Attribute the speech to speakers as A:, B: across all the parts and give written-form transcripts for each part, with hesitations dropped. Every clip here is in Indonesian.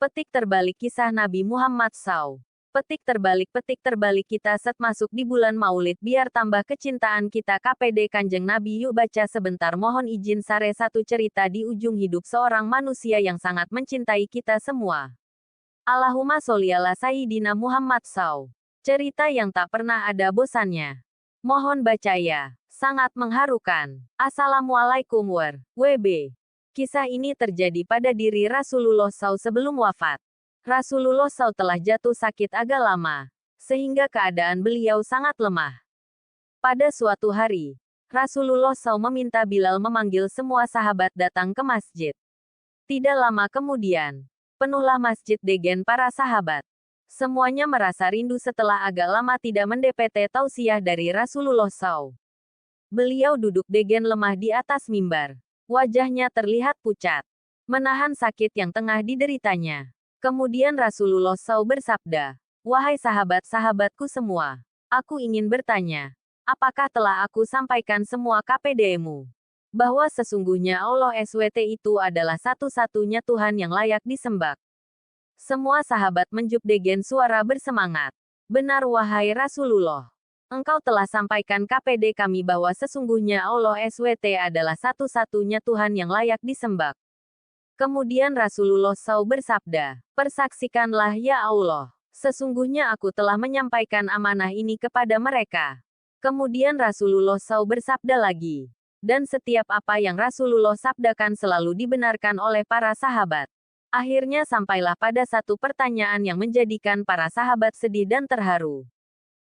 A: Petik terbalik kisah Nabi Muhammad SAW. Petik terbalik kita set masuk di bulan Maulid biar tambah kecintaan kita KPD Kanjeng Nabi. Yuk baca sebentar, mohon izin sare satu cerita di ujung hidup seorang manusia yang sangat mencintai kita semua. Allahumma sholli ala Sayyidina Muhammad SAW. Cerita yang tak pernah ada bosannya. Mohon baca ya. Sangat mengharukan. Assalamualaikum WB. Kisah ini terjadi pada diri Rasulullah SAW sebelum wafat. Rasulullah SAW telah jatuh sakit agak lama, sehingga keadaan beliau sangat lemah. Pada suatu hari, Rasulullah SAW meminta Bilal memanggil semua sahabat datang ke masjid. Tidak lama kemudian, penuhlah masjid dengan para sahabat. Semuanya merasa rindu setelah agak lama tidak mendapati tausiah dari Rasulullah SAW. Beliau duduk dengan lemah di atas mimbar. Wajahnya terlihat pucat, menahan sakit yang tengah dideritanya. Kemudian Rasulullah SAW bersabda, "Wahai sahabat-sahabatku semua, aku ingin bertanya, apakah telah aku sampaikan semua KPD-mu? Bahwa sesungguhnya Allah SWT itu adalah satu-satunya Tuhan yang layak disembah." Semua sahabat menjawab dengan suara bersemangat. "Benar wahai Rasulullah. Engkau telah sampaikan KPD kami bahwa sesungguhnya Allah SWT adalah satu-satunya Tuhan yang layak disembah." Kemudian Rasulullah SAW bersabda, "Persaksikanlah ya Allah, sesungguhnya aku telah menyampaikan amanah ini kepada mereka." Kemudian Rasulullah SAW bersabda lagi, dan setiap apa yang Rasulullah sabdakan selalu dibenarkan oleh para sahabat. Akhirnya sampailah pada satu pertanyaan yang menjadikan para sahabat sedih dan terharu.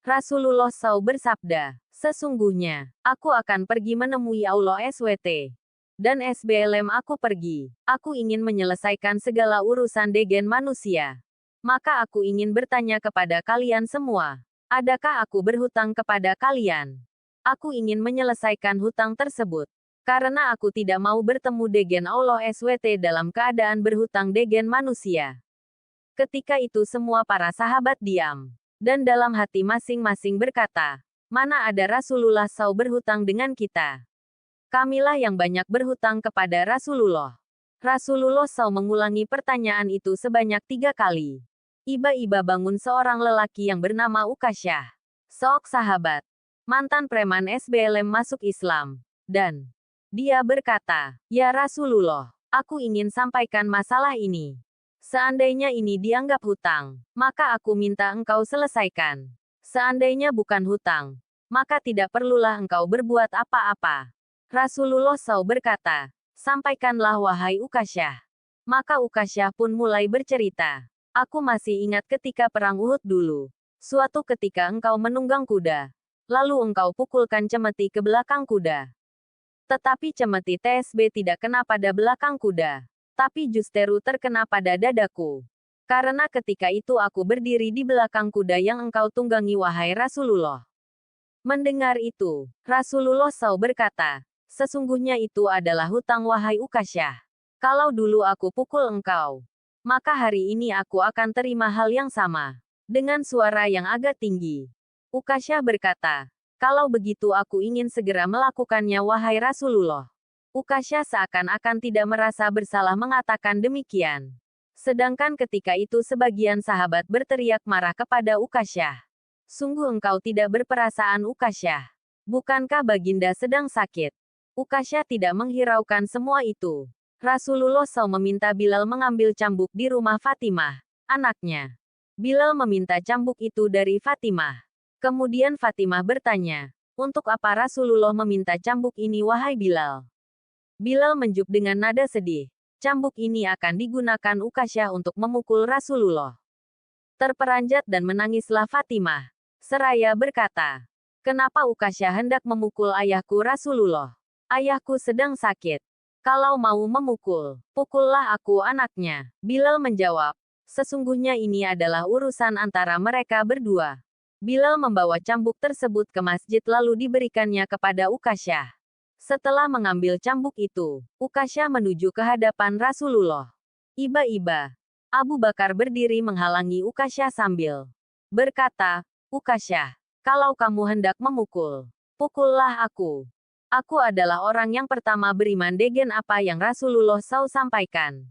A: Rasulullah SAW bersabda, "Sesungguhnya, aku akan pergi menemui Allah SWT. Dan SBLM aku pergi. Aku ingin menyelesaikan segala urusan dengan manusia. Maka aku ingin bertanya kepada kalian semua. Adakah aku berhutang kepada kalian? Aku ingin menyelesaikan hutang tersebut. Karena aku tidak mau bertemu dengan Allah SWT dalam keadaan berhutang dengan manusia." Ketika itu semua para sahabat diam. Dan dalam hati masing-masing berkata, "Mana ada Rasulullah SAW berhutang dengan kita? Kamilah yang banyak berhutang kepada Rasulullah." Rasulullah SAW mengulangi pertanyaan itu sebanyak 3 kali. Iba-iba bangun seorang lelaki yang bernama Ukasyah. Seorang sahabat, mantan preman SBLM masuk Islam. Dan dia berkata, "Ya Rasulullah, aku ingin sampaikan masalah ini. Seandainya ini dianggap hutang, maka aku minta engkau selesaikan. Seandainya bukan hutang, maka tidak perlulah engkau berbuat apa-apa." Rasulullah SAW berkata, "Sampaikanlah wahai Ukasyah." Maka Ukasyah pun mulai bercerita, "Aku masih ingat ketika perang Uhud dulu. Suatu ketika engkau menunggang kuda, lalu engkau pukulkan cemeti ke belakang kuda. Tetapi cemeti TSB tidak kena pada belakang kuda, tapi justru terkena pada dadaku. Karena ketika itu aku berdiri di belakang kuda yang engkau tunggangi wahai Rasulullah." Mendengar itu, Rasulullah SAW berkata, "Sesungguhnya itu adalah hutang wahai Ukasyah. Kalau dulu aku pukul engkau, maka hari ini aku akan terima hal yang sama." Dengan suara yang agak tinggi, Ukasyah berkata, "Kalau begitu aku ingin segera melakukannya wahai Rasulullah." Ukasyah seakan-akan tidak merasa bersalah mengatakan demikian. Sedangkan ketika itu sebagian sahabat berteriak marah kepada Ukasyah. "Sungguh engkau tidak berperasaan Ukasyah. Bukankah Baginda sedang sakit?" Ukasyah tidak menghiraukan semua itu. Rasulullah SAW meminta Bilal mengambil cambuk di rumah Fatimah, anaknya. Bilal meminta cambuk itu dari Fatimah. Kemudian Fatimah bertanya, "Untuk apa Rasulullah meminta cambuk ini wahai Bilal?" Bilal menjawab dengan nada sedih, "Cambuk ini akan digunakan Ukasyah untuk memukul Rasulullah." Terperanjat dan menangislah Fatimah. Seraya berkata, "Kenapa Ukasyah hendak memukul ayahku Rasulullah? Ayahku sedang sakit. Kalau mau memukul, pukullah aku anaknya." Bilal menjawab, "Sesungguhnya ini adalah urusan antara mereka berdua." Bilal membawa cambuk tersebut ke masjid lalu diberikannya kepada Ukasyah. Setelah mengambil cambuk itu, Ukasyah menuju ke hadapan Rasulullah. Iba-iba, Abu Bakar berdiri menghalangi Ukasyah sambil berkata, "Ukasyah, kalau kamu hendak memukul, pukullah aku. Aku adalah orang yang pertama beriman dengan apa yang Rasulullah SAW sampaikan."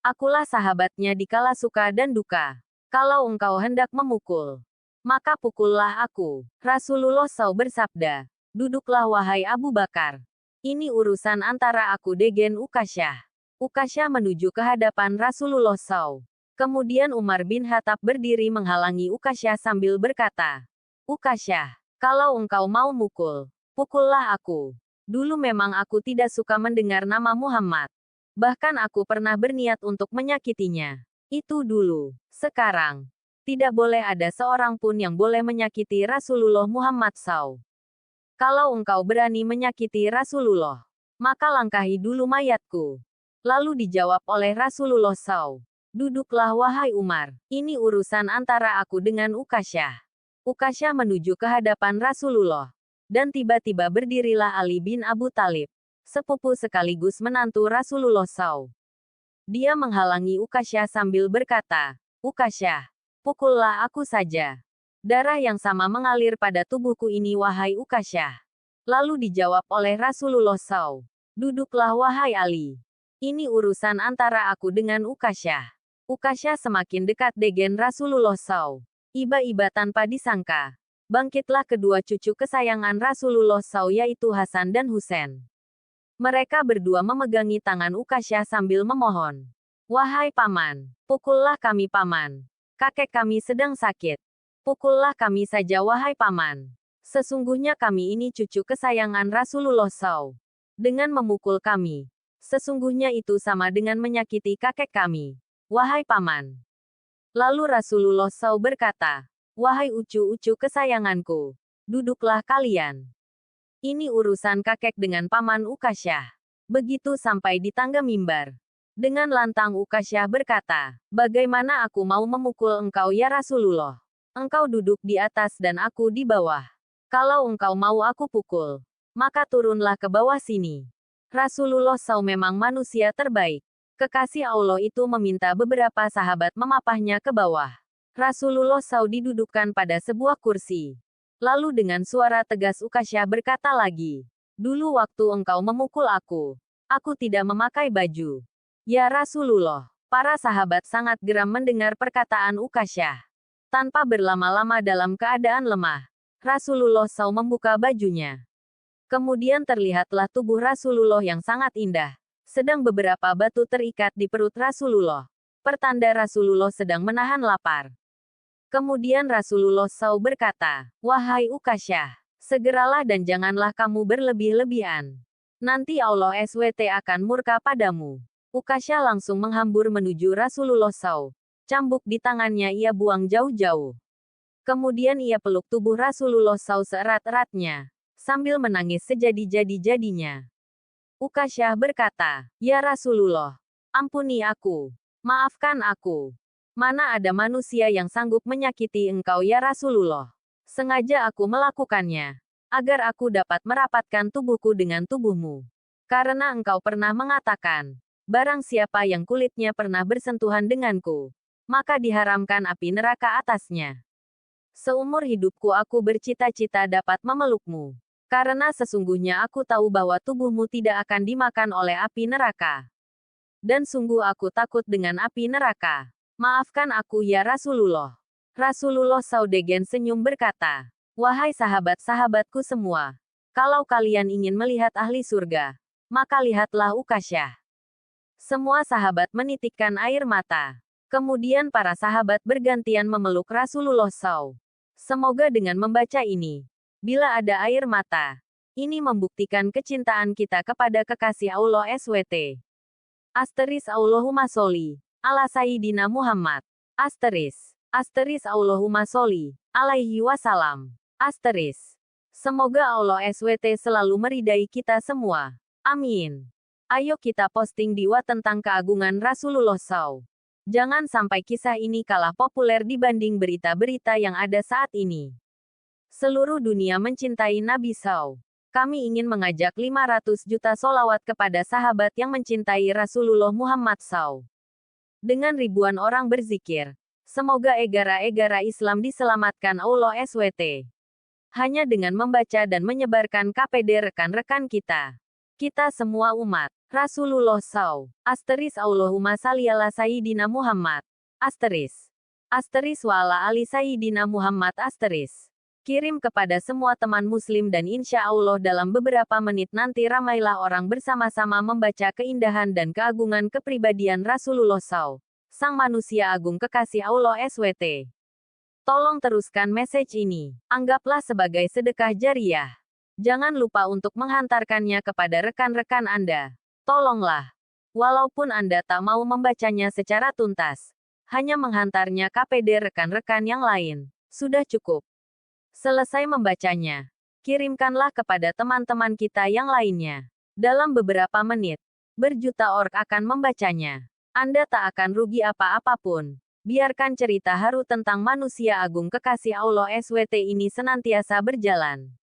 A: Akulah sahabatnya di kala suka dan duka. Kalau engkau hendak memukul, maka pukullah aku. Rasulullah SAW bersabda, duduklah wahai Abu Bakar. Ini urusan antara aku dengan Ukasyah. Ukasyah menuju ke hadapan Rasulullah SAW. Kemudian Umar bin Khattab berdiri menghalangi Ukasyah sambil berkata, Ukasyah, kalau engkau mau mukul, pukullah aku. Dulu memang aku tidak suka mendengar nama Muhammad. Bahkan aku pernah berniat untuk menyakitinya. Itu dulu. Sekarang, tidak boleh ada seorang pun yang boleh menyakiti Rasulullah Muhammad SAW. Kalau engkau berani menyakiti Rasulullah, maka langkahi dulu mayatku. Lalu dijawab oleh Rasulullah SAW. Duduklah wahai Umar, ini urusan antara aku dengan Ukasyah. Ukasyah menuju ke hadapan Rasulullah. Dan tiba-tiba berdirilah Ali bin Abu Thalib, sepupu sekaligus menantu Rasulullah SAW. Dia menghalangi Ukasyah sambil berkata, Ukasyah, pukullah aku saja. Darah yang sama mengalir pada tubuhku ini wahai Ukasyah. Lalu dijawab oleh Rasulullah SAW. Duduklah wahai Ali. Ini urusan antara aku dengan Ukasyah. Ukasyah semakin dekat dengan Rasulullah SAW. Iba-iba tanpa disangka. Bangkitlah kedua cucu kesayangan Rasulullah SAW yaitu Hasan dan Husain. Mereka berdua memegangi tangan Ukasyah sambil memohon. Wahai paman, pukullah kami paman. Kakek kami sedang sakit. Pukullah kami saja wahai paman. Sesungguhnya kami ini cucu kesayangan Rasulullah SAW. Dengan memukul kami, sesungguhnya itu sama dengan menyakiti kakek kami. Wahai paman. Lalu Rasulullah SAW berkata, wahai ucu-ucu kesayanganku, duduklah kalian. Ini urusan kakek dengan paman Ukasyah. Begitu sampai di tangga mimbar. Dengan lantang Ukasyah berkata, bagaimana aku mau memukul engkau ya Rasulullah? Engkau duduk di atas dan aku di bawah. Kalau engkau mau aku pukul, maka turunlah ke bawah sini. Rasulullah SAW memang manusia terbaik. Kekasih Allah itu meminta beberapa sahabat memapahnya ke bawah. Rasulullah SAW didudukkan pada sebuah kursi. Lalu dengan suara tegas Ukasyah berkata lagi, dulu waktu engkau memukul aku tidak memakai baju. Ya Rasulullah, para sahabat sangat geram mendengar perkataan Ukasyah. Tanpa berlama-lama dalam keadaan lemah, Rasulullah SAW membuka bajunya. Kemudian terlihatlah tubuh Rasulullah yang sangat indah. Sedang beberapa batu terikat di perut Rasulullah. Pertanda Rasulullah sedang menahan lapar. Kemudian Rasulullah SAW berkata, wahai Ukasyah, segeralah dan janganlah kamu berlebih-lebihan. Nanti Allah SWT akan murka padamu. Ukasyah langsung menghambur menuju Rasulullah SAW. Cambuk di tangannya ia buang jauh-jauh. Kemudian ia peluk tubuh Rasulullah SAW seerat-eratnya, sambil menangis sejadi-jadi-jadinya. Ukasyah berkata, ya Rasulullah, ampuni aku, maafkan aku. Mana ada manusia yang sanggup menyakiti engkau ya Rasulullah. Sengaja aku melakukannya, agar aku dapat merapatkan tubuhku dengan tubuhmu. Karena engkau pernah mengatakan, barang siapa yang kulitnya pernah bersentuhan denganku, maka diharamkan api neraka atasnya. Seumur hidupku aku bercita-cita dapat memelukmu. Karena sesungguhnya aku tahu bahwa tubuhmu tidak akan dimakan oleh api neraka. Dan sungguh aku takut dengan api neraka. Maafkan aku ya Rasulullah. Rasulullah SAW senyum berkata, wahai sahabat-sahabatku semua, kalau kalian ingin melihat ahli surga, maka lihatlah Ukasyah. Semua sahabat menitikkan air mata. Kemudian para sahabat bergantian memeluk Rasulullah SAW. Semoga dengan membaca ini, bila ada air mata, ini membuktikan kecintaan kita kepada kekasih Allah SWT. Allahumma sholli ala Sayyidina Muhammad. Allahumma sholli alaihi wasallam. Semoga Allah SWT selalu meridai kita semua. Amin. Ayo kita posting di Wa tentang keagungan Rasulullah SAW. Jangan sampai kisah ini kalah populer dibanding berita-berita yang ada saat ini. Seluruh dunia mencintai Nabi SAW. Kami ingin mengajak 500 juta sholawat kepada sahabat yang mencintai Rasulullah Muhammad SAW. Dengan ribuan orang berzikir, semoga egara-egara Islam diselamatkan Allah SWT. Hanya dengan membaca dan menyebarkan KPD rekan-rekan kita,
B: Kita semua umat Rasulullah SAW. Allahumma salli ala Sayyidina Muhammad. Wa ala ali Sayyidina Muhammad. Kirim kepada semua teman muslim dan insya Allah dalam beberapa menit nanti ramailah orang bersama-sama membaca keindahan dan keagungan kepribadian Rasulullah SAW. Sang manusia agung kekasih Allah SWT. Tolong teruskan message ini. Anggaplah sebagai sedekah jariyah. Jangan lupa untuk menghantarkannya kepada rekan-rekan Anda. Tolonglah. Walaupun Anda tak mau membacanya secara tuntas, hanya menghantarnya KPD rekan-rekan yang lain. Sudah cukup. Selesai membacanya, kirimkanlah kepada teman-teman kita yang lainnya. Dalam beberapa menit, berjuta org akan membacanya. Anda tak akan rugi apa-apapun. Biarkan cerita haru tentang manusia agung kekasih Allah SWT ini senantiasa berjalan.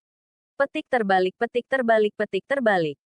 B: Petik terbalik, petik terbalik, petik terbalik.